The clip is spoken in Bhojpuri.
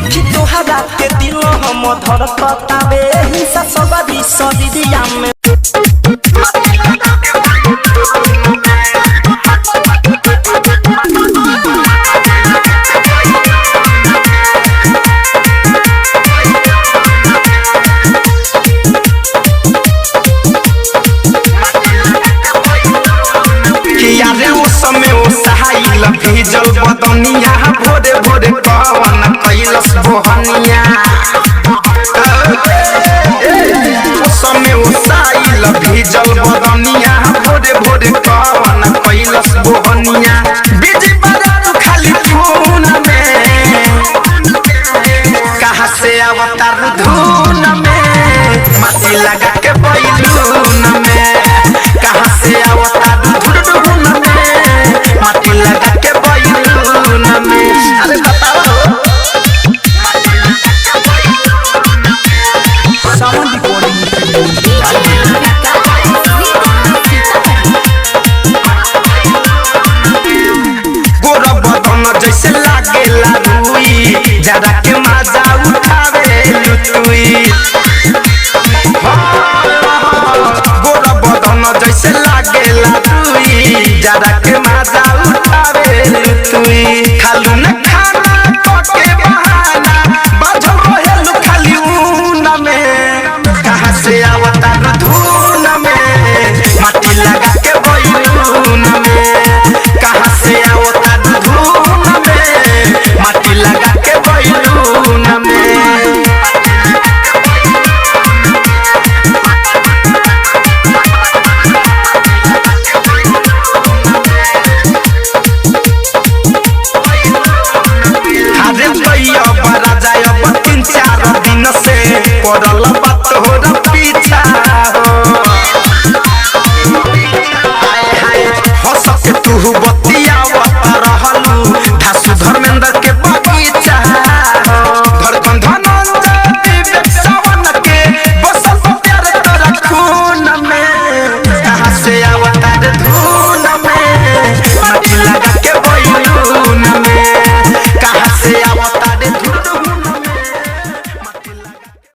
देखी तोहरा के दिल हम धड़कतावे हिंसा सबरी शरीरिया में भीजल बदनिया भोरे भोरे पवन कैलस बोहनिया समय उसाइल भीजल बदनिया भोरे भोरे पवन कैलस बोहनिया बिजी बाजार खाली धून में कहाँ से अवतार धून में माटी लगा के बैलून में कहाँ से अवतार धून में माटी लगा के बैलून में अरे बताओ साउंड गोरा बदन जैसे लागेला रुई जरा के मजा उठावे लुटुई गोरा बदन जैसे लागेला रुई जरा के मजा उठावे लुटुई खालू न खाना पके बहाना बाझो रहेलु खाली ऊन में कहाँ से अवतार धून में माटी लगा के बैलून में कहाँ से अवतार धून में माटी लगा के बैलून में हरे भैया बड़ा जाय